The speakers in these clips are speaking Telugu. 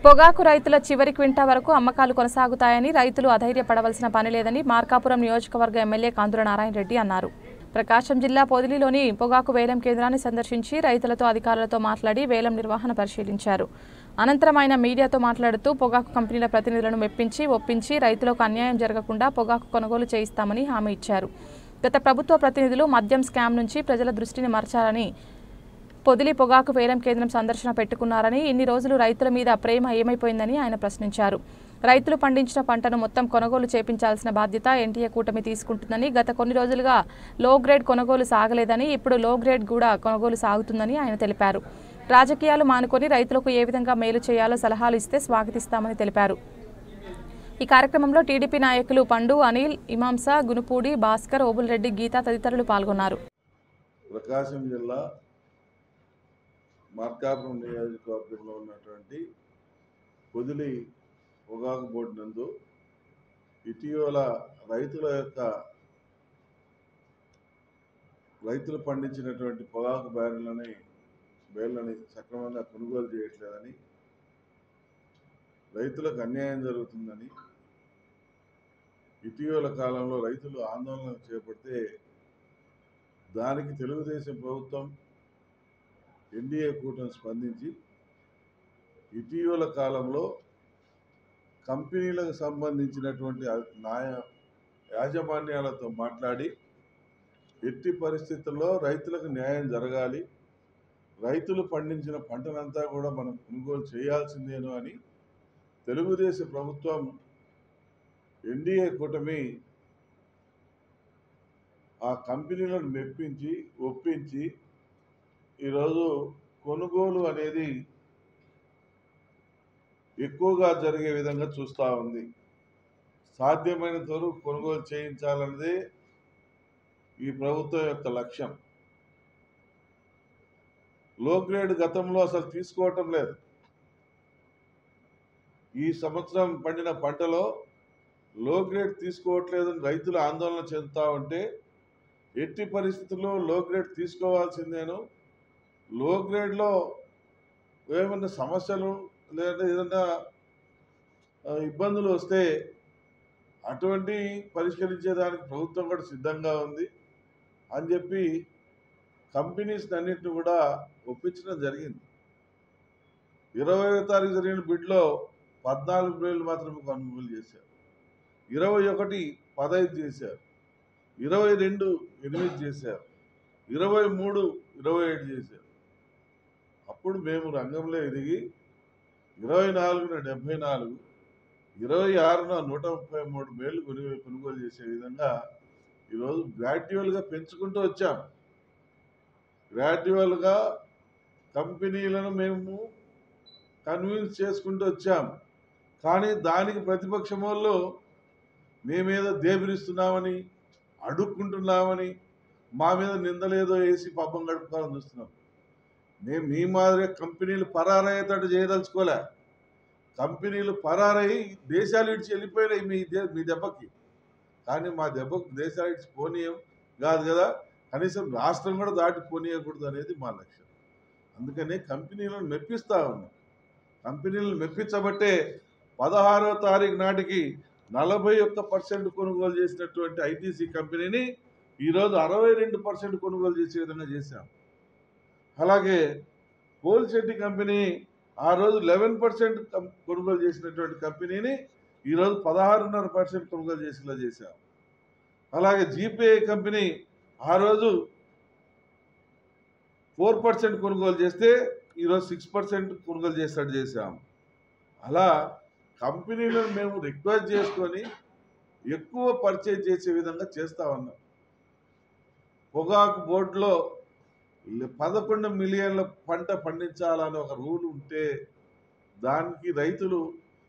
పొగాకు రైతుల చివరి క్వింటా వరకు అమ్మకాలు కొనసాగుతాయని రైతులు అధైర్యపడవలసిన పని లేదని మార్కాపురం నియోజకవర్గ ఎమ్మెల్యే కాంతుల నారాయణ రెడ్డి అన్నారు. ప్రకాశం జిల్లా పొదిలిలోని పొగాకు వేలం కేంద్రాన్ని సందర్శించి రైతులతో అధికారులతో మాట్లాడి వేలం నిర్వహణ పరిశీలించారు. అనంతరం ఆయన మీడియాతో మాట్లాడుతూ పొగాకు కంపెనీల ప్రతినిధులను ఒప్పించి రైతులకు అన్యాయం జరగకుండా పొగాకు కొనుగోలు చేయిస్తామని హామీ ఇచ్చారు. గత ప్రభుత్వ ప్రతినిధులు మద్యం స్కామ్ నుంచి ప్రజల దృష్టిని మరచాలని పొదిలి పొగాకు వేలం కేంద్రం సందర్శన పెట్టుకున్నారని, ఇన్ని రోజులు రైతుల మీద ప్రేమ ఏమైపోయిందని ఆయన ప్రశ్నించారు. రైతులు పండించిన పంటను మొత్తం కొనుగోలు చేపించాల్సిన బాధ్యత ఎన్టీఏ కూటమి తీసుకుంటుందని, గత కొన్ని రోజులుగా లో గ్రేడ్ కొనుగోలు సాగలేదని, ఇప్పుడు లో గ్రేడ్ కూడా కొనుగోలు సాగుతుందని ఆయన తెలిపారు. రాజకీయాలు మానుకొని రైతులకు ఏ విధంగా మేలు చేయాలో సలహాలు ఇస్తే స్వాగతిస్తామని తెలిపారు. ఈ కార్యక్రమంలో టీడీపీ నాయకులు పండు, అనిల్, ఇమాంసా, గునుపూడి, భాస్కర్, ఓబుల్రెడ్డి, గీత తదితరులు పాల్గొన్నారు. ప్రకాశం జిల్లా మార్కాపురం నియోజకవర్గంలో ఉన్నటువంటి పొదిలి పొగాకు బోర్డు నందు ఇటీవల రైతులు పండించినటువంటి పొగాకు బేర్లని సక్రమంగా కొనుగోలు చేయట్లేదని, రైతులకు అన్యాయం జరుగుతుందని, ఇటీవల కాలంలో రైతులు ఆందోళన చేపడితే దానికి తెలుగుదేశం ప్రభుత్వం ఎన్డీఏ కూటమి స్పందించి ఇటీవల కాలంలో కంపెనీలకు సంబంధించినటువంటి యాజమాన్యాలతో మాట్లాడి ఎట్టి పరిస్థితుల్లో రైతులకు న్యాయం జరగాలి, రైతులు పండించిన పంటనంతా కూడా మనం కొనుగోలు చేయాల్సిందేను అని తెలుగుదేశం ప్రభుత్వం ఎన్డీఏ కూటమి ఆ కంపెనీలను ఒప్పించి ఈరోజు కొనుగోలు అనేది ఎక్కువగా జరిగే విధంగా చూస్తూ ఉంది. సాధ్యమైనంత వరకు కొనుగోలు చేయించాలన్నదే ఈ ప్రభుత్వం యొక్క లక్ష్యం. లో గ్రేడ్ గతంలో అసలు తీసుకోవటం లేదు. ఈ సంవత్సరం పండిన పంటలో లో గ్రేడ్ తీసుకోవట్లేదని రైతులు ఆందోళన చెందుతూ ఉంటే ఎట్టి పరిస్థితుల్లో లో గ్రేడ్ తీసుకోవాల్సిందేను. లో గ్రేడ్లో ఏమన్నా సమస్యలు లేదా ఏదన్నా ఇబ్బందులు వస్తే అటువంటి పరిష్కరించేదానికి ప్రభుత్వం కూడా సిద్ధంగా ఉంది అని చెప్పి కంపెనీస్ అన్నింటిని కూడా ఒప్పించడం జరిగింది. 20వ తారీఖు జరిగిన బిడ్లో 14 బేర్లు మాత్రమే కొనుగోలు చేశారు, 21 15 చేశారు, 22 8 చేశారు, 23 27 చేశారు. అప్పుడు మేము రంగంలో ఎదిగి 24న 74, 26న 133 బేర్లు కొనుగోలు చేసే విధంగా ఈరోజు గ్రాడ్యువల్గా పెంచుకుంటూ వచ్చాం. గ్రాడ్యువల్గా కంపెనీలను మేము కన్విన్స్ చేసుకుంటూ వచ్చాం. కానీ దానికి ప్రతిపక్షం వాళ్ళు మేమేదో దేబిరిస్తున్నామని, అడుక్కుంటున్నామని, మా మీద నిందలేదో వేసి పాపం గడుపుకోవాలని చూస్తున్నాం. మేము మీ మాదిరిగా కంపెనీలు పరారయ్యేటట్టు చేయదలుచుకోలే. కంపెనీలు పరారయ్యి దేశాలు ఇడిచి వెళ్ళిపోయినాయి మీ దెబ్బకి. కానీ మా దెబ్బకు దేశాలు ఇడిచి పోనీయం కాదు కదా, కనీసం రాష్ట్రం కూడా దాటి పోనీయకూడదు అనేది మా లక్ష్యం. అందుకనే కంపెనీలను మెప్పిస్తూ ఉన్నాం. కంపెనీలను మెప్పించబట్టే 16వ తారీఖు నాటికి 41% కొనుగోలు చేసినటువంటి ఐటీసీ కంపెనీని ఈరోజు 62% కొనుగోలు చేసే విధంగా చేశాం. అలాగే పోల్శెట్టి కంపెనీ ఆ రోజు 11% కొనుగోలు చేసినటువంటి కంపెనీని ఈరోజు 16.5% కొనుగోలు చేసేలా చేశాం. అలాగే జీపీఐ కంపెనీ ఆ రోజు 4% కొనుగోలు చేస్తే ఈరోజు 6% కొనుగోలు చేసేటట్టు చేశాం. అలా కంపెనీలను మేము రిక్వెస్ట్ చేసుకొని ఎక్కువ పర్చేజ్ చేసే విధంగా చేస్తూ ఉన్నాం. పొగాకు బోర్డులో 11 మిలియన్ల పంట పండించాలని ఒక రూల్ ఉంటే దానికి రైతులు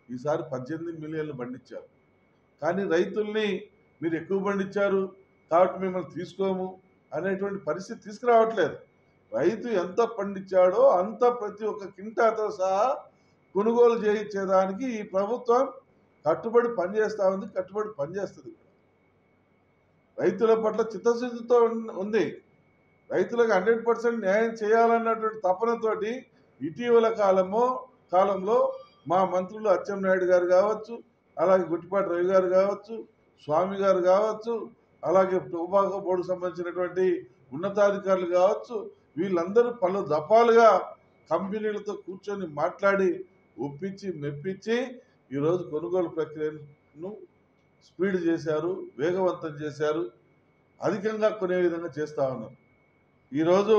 ఈసారి 18 మిలియన్లు పండించారు. కానీ రైతుల్ని మీరు ఎక్కువ పండించారు కాబట్టి మిమ్మల్ని తీసుకోము అనేటువంటి పరిస్థితి తీసుకురావట్లేదు. రైతు ఎంత పండించాడో అంత ప్రతి ఒక్క కింటాతో సహా కొనుగోలు చేయించేదానికి ఈ ప్రభుత్వం కట్టుబడి పనిచేస్తూ ఉంది, కట్టుబడి పనిచేస్తుంది. రైతుల పట్ల చిత్తశుద్ధితో ఉంది. రైతులకు 100% న్యాయం చేయాలన్నటువంటి తపనతోటి ఇటీవల కాలంలో మా మంత్రులు అచ్చెన్నాయుడు గారు కావచ్చు, అలాగే గుట్టిపాటి రవి గారు కావచ్చు, స్వామి గారు కావచ్చు, అలాగే టొబాకో బోర్డు సంబంధించినటువంటి ఉన్నతాధికారులు కావచ్చు, వీళ్ళందరూ పలు దఫాలుగా కంపెనీలతో కూర్చొని మాట్లాడి ఒప్పించి మెప్పించి ఈరోజు కొనుగోలు ప్రక్రియను స్పీడ్ చేశారు, వేగవంతం చేశారు, అధికంగా కొనే విధంగా చేస్తూ ఉన్నారు. ఈరోజు